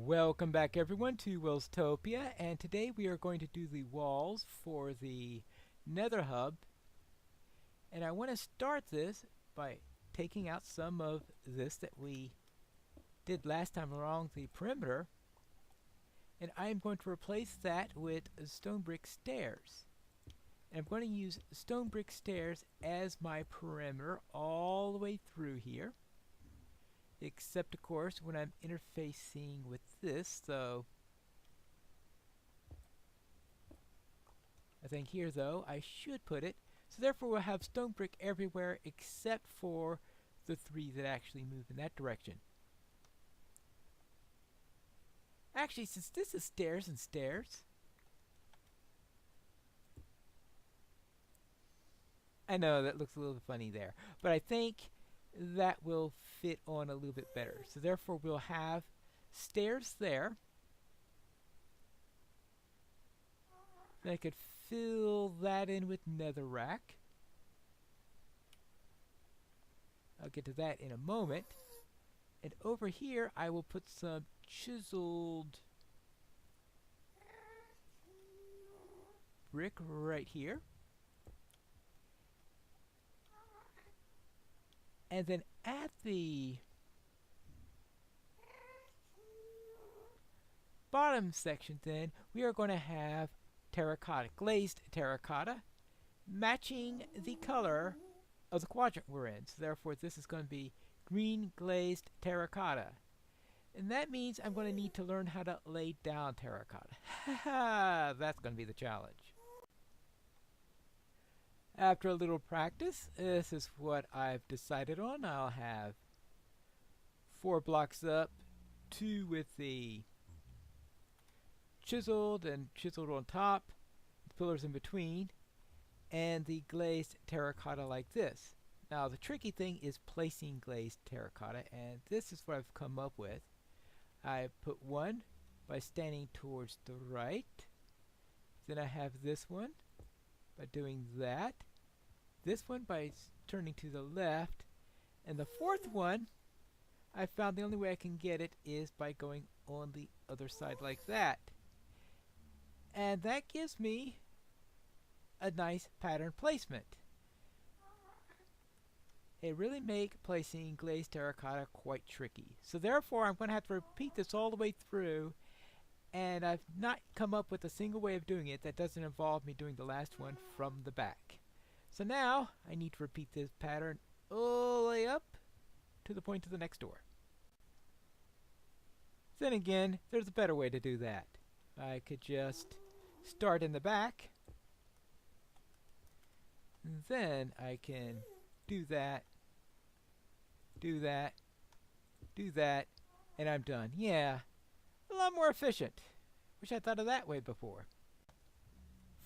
Welcome back everyone to Welstopia, and today we are going to do the walls for the Nether Hub. And I want to start this by taking out some of this that we did last time along the perimeter, and I am going to replace that with stone brick stairs. And I'm going to use stone brick stairs as my perimeter all the way through here. Except of course when I'm interfacing with this, so I think here though I should put it, so therefore we'll have stone brick everywhere except for the three that actually move in that direction. Actually, since this is stairs and stairs, I know that looks a little funny there, but I think that will fit on a little bit better. So therefore we'll have stairs there. Then I could fill that in with netherrack. I'll get to that in a moment. And over here I will put some chiseled brick right here. And then at the bottom section then, we are going to have terracotta, glazed terracotta, matching the color of the quadrant we're in. So therefore this is going to be green glazed terracotta. And that means I'm going to need to learn how to lay down terracotta. Haha, that's going to be the challenge. After a little practice, this is what I've decided on. I'll have 4 blocks up, 2 with the chiseled and chiseled on top, pillars in between, and the glazed terracotta like this. Now the tricky thing is placing glazed terracotta, and this is what I've come up with. I put one by standing towards the right, then I have this one by doing that, this one by turning to the left, and the fourth one I found the only way I can get it is by going on the other side like that. And that gives me a nice pattern placement. It really makes placing glazed terracotta quite tricky. So therefore I'm going to have to repeat this all the way through, and I've not come up with a single way of doing it that doesn't involve me doing the last one from the back. So now I need to repeat this pattern all the way up to the point of the next door. Then again, there's a better way to do that. I could just start in the back, and then I can do that, do that, do that, and I'm done. Yeah, a lot more efficient. Wish I thought of that way before.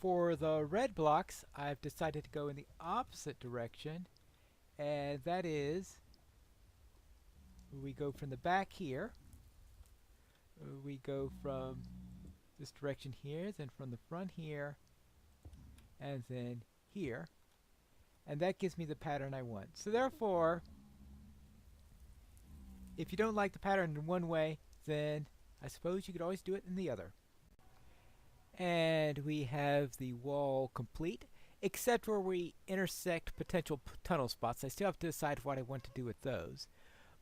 For the red blocks, I've decided to go in the opposite direction, and that is, we go from the back here, we go from this direction here, then from the front here, and then here, and that gives me the pattern I want. So therefore, if you don't like the pattern in one way, then I suppose you could always do it in the other. And we have the wall complete, except where we intersect potential tunnel spots. I still have to decide what I want to do with those.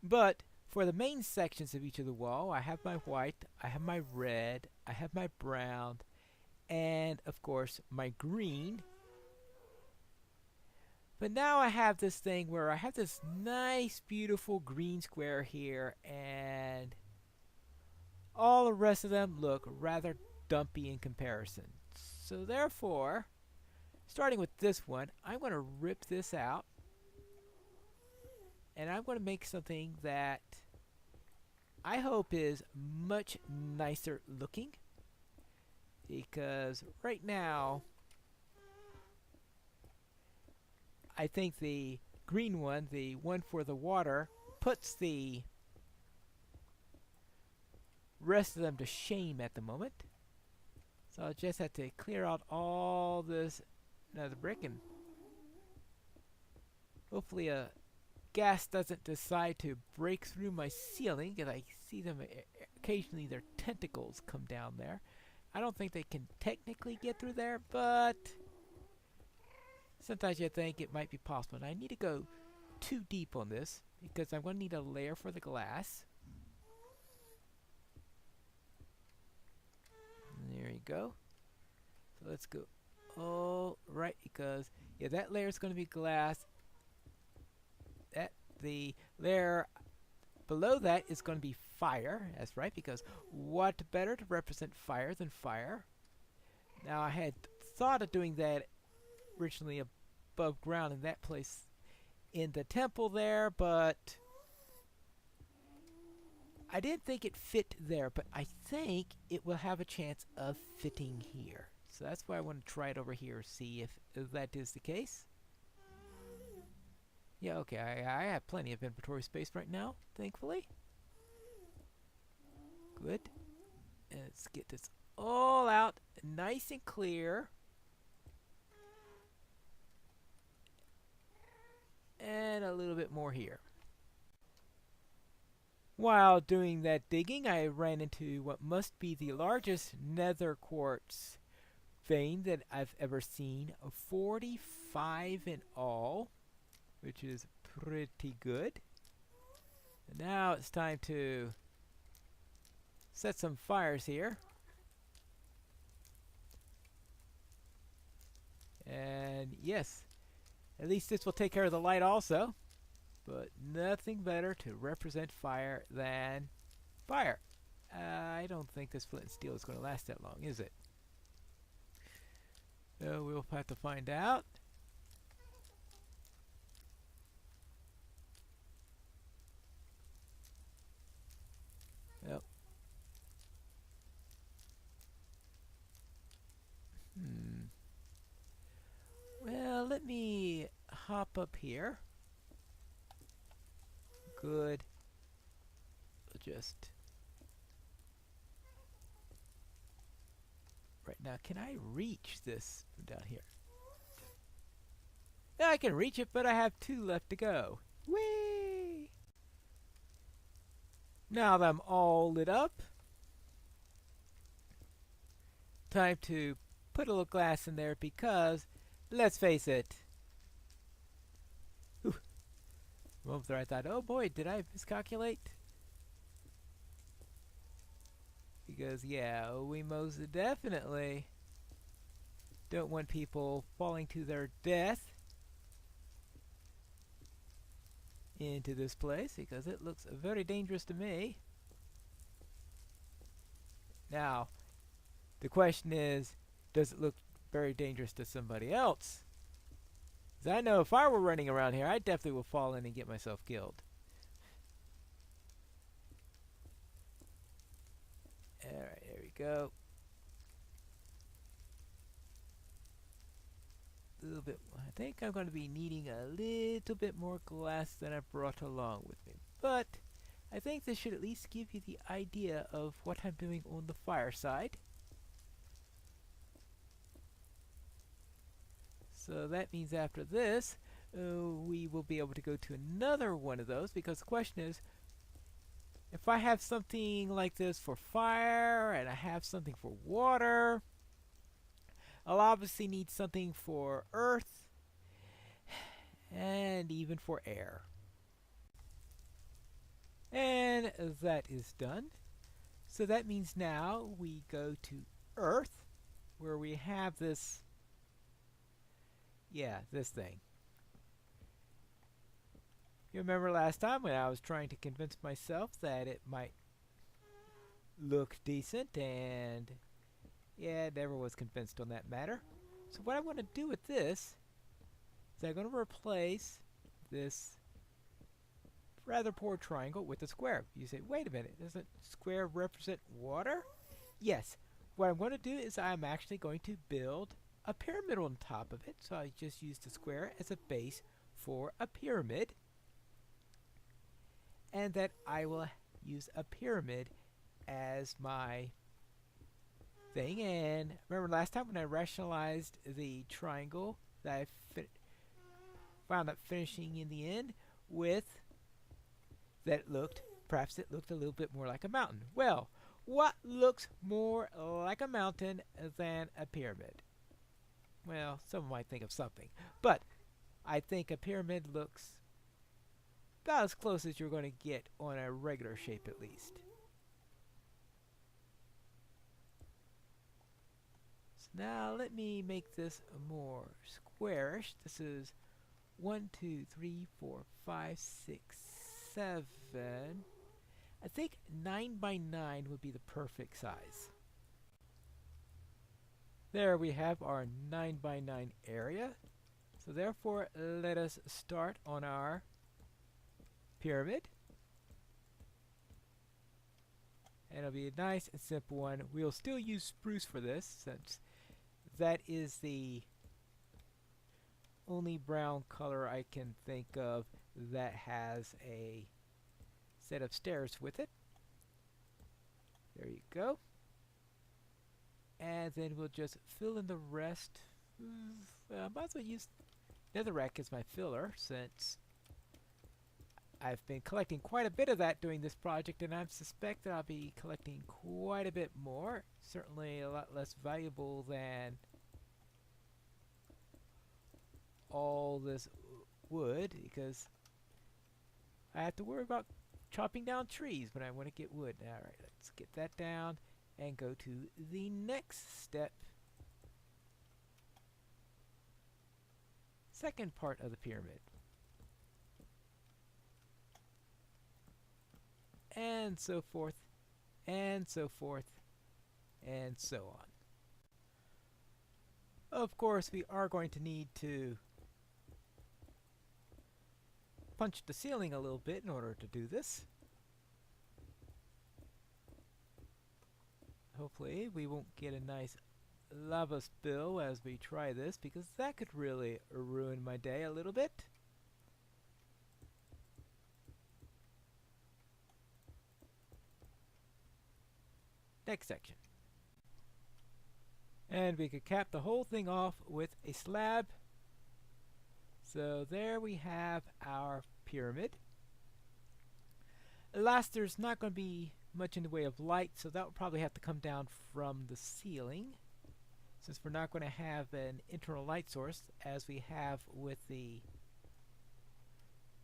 But for the main sections of each of the wall, I have my white, I have my red, I have my brown, and of course my green. But now I have this thing where I have this nice beautiful green square here, and all the rest of them look rather dumpy in comparison. So therefore, starting with this one, I'm going to rip this out, and I'm going to make something that I hope is much nicer looking, because right now I think the green one, the one for the water, puts the rest of them to shame at the moment. So I'll just have to clear out all this nether brick, and hopefully a gas doesn't decide to break through my ceiling, because I see them occasionally, their tentacles come down there. I don't think they can technically get through there, but sometimes you think it might be possible. And I need to go too deep on this because I'm going to need a layer for the glass. There you go. So let's go all right, because yeah, that layer is going to be glass. The layer below that is going to be fire. That's right, because what better to represent fire than fire? Now, I had thought of doing that originally above ground in that place in the temple there, but I didn't think it fit there, but I think it will have a chance of fitting here. So that's why I want to try it over here, see if that is the case. Yeah, okay, I have plenty of inventory space right now, thankfully. Good. And let's get this all out nice and clear. And a little bit more here. While doing that digging, I ran into what must be the largest nether quartz vein that I've ever seen. 45 in all, which is pretty good. And now it's time to set some fires here. And yes, at least this will take care of the light also. But nothing better to represent fire than fire. I don't think this flint and steel is going to last that long, is it? So we'll have to find out. Well, well, let me hop up here. Good. We'll just right now, can I reach this from down here? Yeah, I can reach it, but I have 2 left to go. Whee! Now that I'm all lit up, time to put a little glass in there because, let's face it, moment there I thought, oh boy, did I miscalculate? Because yeah, we most definitely don't want people falling to their death into this place, because it looks very dangerous to me. Now, the question is, does it look very dangerous to somebody else? Because I know if I were running around here, I definitely would fall in and get myself killed. Alright, there we go. A little bit. I think I'm going to be needing a little bit more glass than I brought along with me. But I think this should at least give you the idea of what I'm doing on the fireside. So that means after this, we will be able to go to another one of those, because the question is, if I have something like this for fire and I have something for water, I'll obviously need something for earth and even for air. And that is done. So that means now we go to earth, where we have this, yeah, this thing. You remember last time when I was trying to convince myself that it might look decent, and yeah, never was convinced on that matter. So what I want to do with this is I'm going to replace this rather poor triangle with a square. You say, wait a minute, doesn't square represent water? Yes. What I'm going to do is I'm actually going to build a pyramid on top of it. So I just use the square as a base for a pyramid. And that I will use a pyramid as my thing. And remember last time when I rationalized the triangle that I found up finishing in the end with that looked, perhaps it looked a little bit more like a mountain. Well, what looks more like a mountain than a pyramid? Well, someone might think of something, but I think a pyramid looks about as close as you're going to get on a regular shape at least. So now let me make this more squarish. This is 1, 2, 3, 4, 5, 6, 7. I think 9 by 9 would be the perfect size. There we have our 9 by 9 area. So therefore, let us start on our pyramid. And it'll be a nice and simple one. We'll still use spruce for this, since that is the only brown color I can think of that has a set of stairs with it. There you go. And then we'll just fill in the rest. I might as well use netherrack as my filler, since I've been collecting quite a bit of that during this project, and I suspect that I'll be collecting quite a bit more. Certainly a lot less valuable than all this wood, because I have to worry about chopping down trees when I want to get wood. Alright, let's get that down and go to the next step. Second part of the pyramid. And so forth, and so forth, and so on. Of course, we are going to need to punch the ceiling a little bit in order to do this. Hopefully we won't get a nice lava spill as we try this, because that could really ruin my day a little bit. Next section. And we could cap the whole thing off with a slab. So there we have our pyramid. Alas, there's not going to be much in the way of light, so that will probably have to come down from the ceiling, since we're not going to have an internal light source as we have with the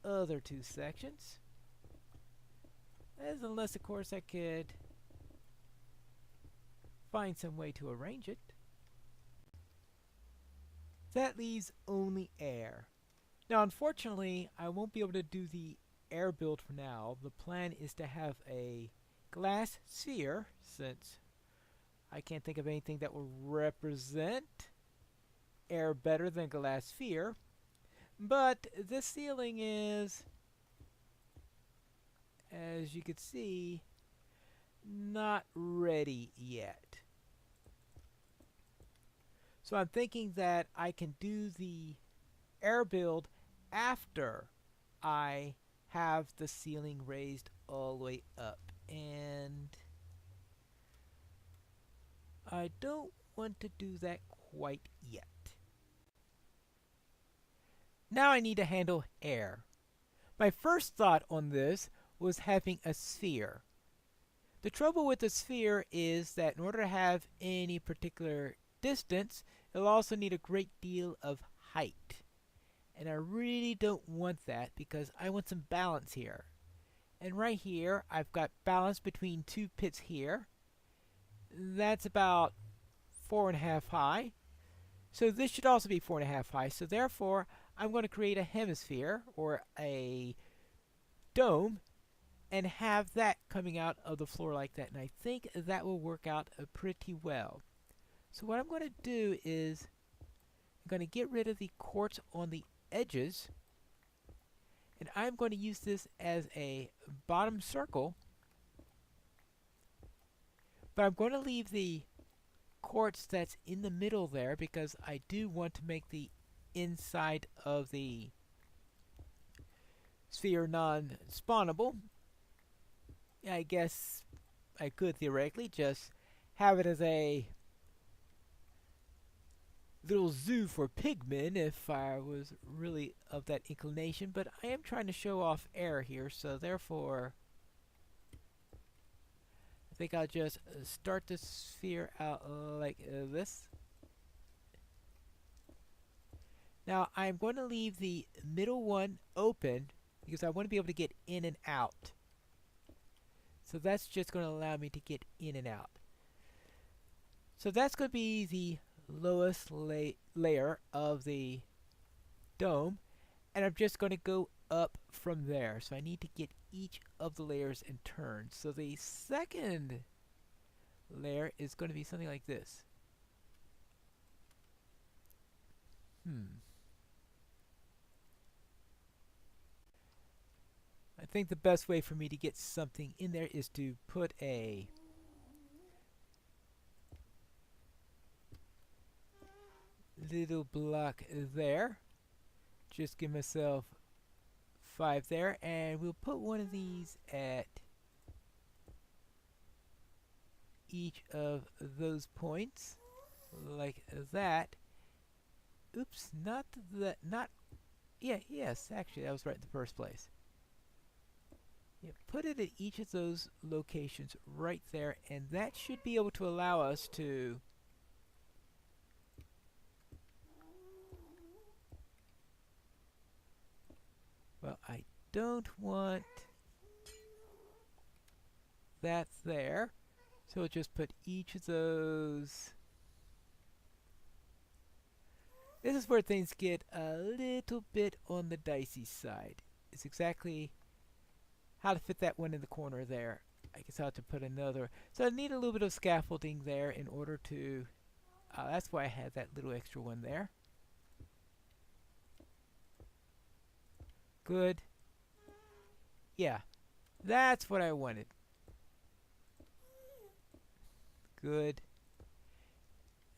other two sections. As unless, of course, I could find some way to arrange it. That leaves only air. Now, unfortunately, I won't be able to do the air build for now. The plan is to have a glass sphere, since I can't think of anything that will represent air better than glass sphere. But this ceiling is, as you can see, not ready yet. So I'm thinking that I can do the air build after I have the ceiling raised all the way up. And I don't want to do that quite yet. Now I need to handle air. My first thought on this was having a sphere. The trouble with a sphere is that in order to have any particular distance, it'll also need a great deal of height. And I really don't want that, because I want some balance here. And right here, I've got balance between two pits here. That's about 4.5 high. So this should also be 4.5 high. So therefore, I'm going to create a hemisphere, or a dome, and have that coming out of the floor like that. And I think that will work out pretty well. So what I'm going to do is I'm going to get rid of the quartz on the edges, and I'm going to use this as a bottom circle, but I'm going to leave the quartz that's in the middle there, because I do want to make the inside of the sphere non-spawnable. I guess I could theoretically just have it as a little zoo for pigmen if I was really of that inclination, but I am trying to show off air here, so therefore I think I'll just start the sphere out like this. Now I'm going to leave the middle one open because I want to be able to get in and out. So that's just going to allow me to get in and out. So that's going to be the lowest layer of the dome, and I'm just going to go up from there. So I need to get each of the layers in turn. So the second layer is going to be something like this. I think the best way for me to get something in there is to put a little block there. Just give myself 5 there, and we'll put one of these at each of those points like that. Oops, not that, not, yeah, yes, actually that was right in the first place. Yeah, put it at each of those locations right there, and that should be able to allow us to well, I don't want that there, so we'll just put each of those. This is where things get a little bit on the dicey side. It's exactly how to fit that one in the corner there. I guess I'll have to put another. So I need a little bit of scaffolding there in order to, that's why I had that little extra one there. Good. Yeah, that's what I wanted. Good.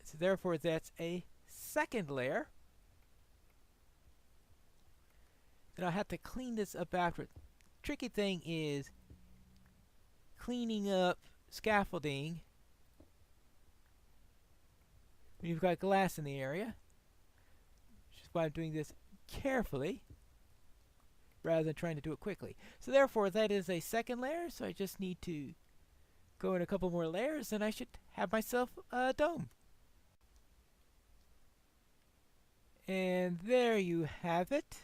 So therefore that's a second layer. Then I'll have to clean this up after. Tricky thing is cleaning up scaffolding when you've got glass in the area, which is why I'm doing this carefully rather than trying to do it quickly. So therefore that is a second layer, so I just need to go in a couple more layers and I should have myself a dome. And there you have it,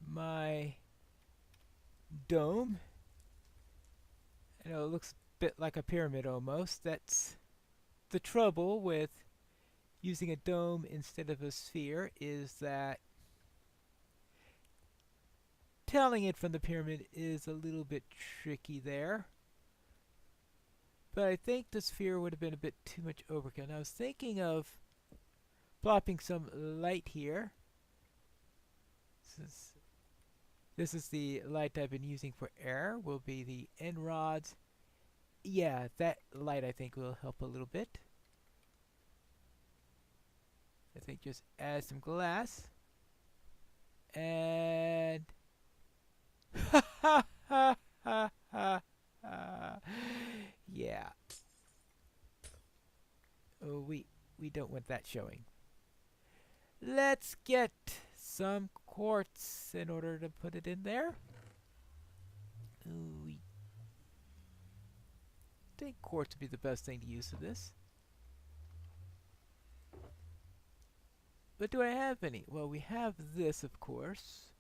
my dome. I know it looks a bit like a pyramid almost. That's the trouble with using a dome instead of a sphere, is that telling it from the pyramid is a little bit tricky there. But I think the sphere would have been a bit too much overkill. And I was thinking of plopping some light here. This is the light I've been using for air, will be the end rods. Yeah, that light I think will help a little bit. I think just add some glass. And ha ha ha ha ha ha. Yeah. Oh, we don't want that showing. Let's get some quartz in order to put it in there. Ooh, we think quartz would be the best thing to use for this. But do I have any? Well, we have this, of course.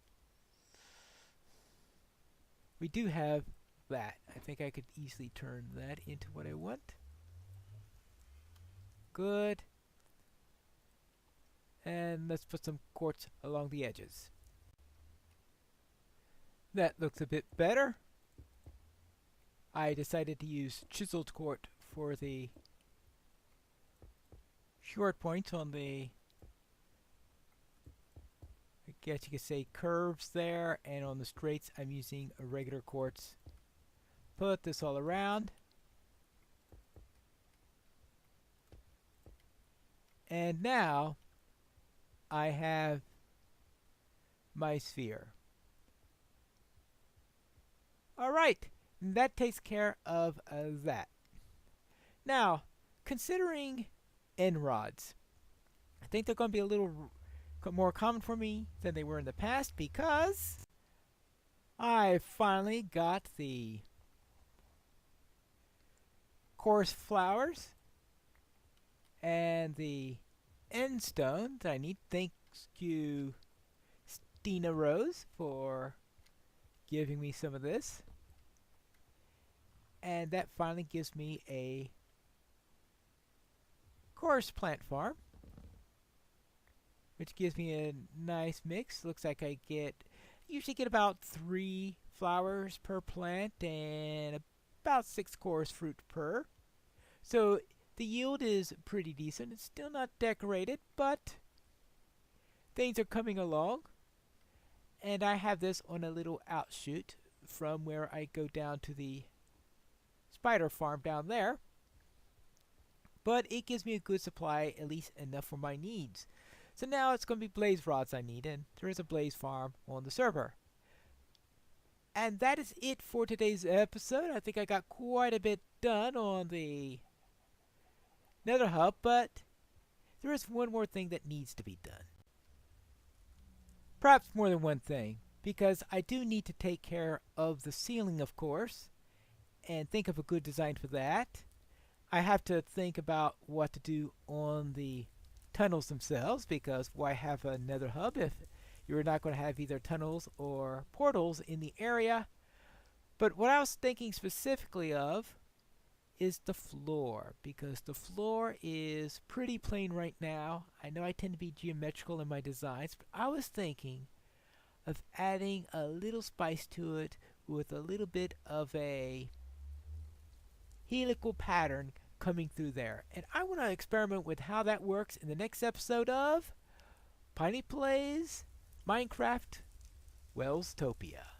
We do have that. I think I could easily turn that into what I want. Good. And let's put some quartz along the edges. That looks a bit better. I decided to use chiseled quartz for the short points on the, I guess you could say, curves there, and on the straights I'm using a regular quartz. Put this all around. And now I have my sphere. Alright, that takes care of that. Now, considering end rods, I think they're going to be a little more common for me than they were in the past because I finally got the coarse flowers and the end stone that I need. Thank you, Stina Rose, for giving me some of this. And that finally gives me a coarse plant farm, which gives me a nice mix. Looks like I usually get about 3 flowers per plant and about 6 coarse fruit per. So the yield is pretty decent. It's still not decorated, but things are coming along. And I have this on a little outshoot from where I go down to the spider farm down there. But it gives me a good supply, at least enough for my needs. So now it's going to be blaze rods I need, and there is a blaze farm on the server. And that is it for today's episode. I think I got quite a bit done on the Nether Hub, but there is one more thing that needs to be done. Perhaps more than one thing, because I do need to take care of the ceiling, of course, and think of a good design for that. I have to think about what to do on the tunnels themselves, because why have a Nether Hub if you're not going to have either tunnels or portals in the area? But what I was thinking specifically of is the floor, because the floor is pretty plain right now. I know I tend to be geometrical in my designs, but I was thinking of adding a little spice to it with a little bit of a helical pattern coming through there. And I want to experiment with how that works in the next episode of Piney Plays Minecraft Welstopia.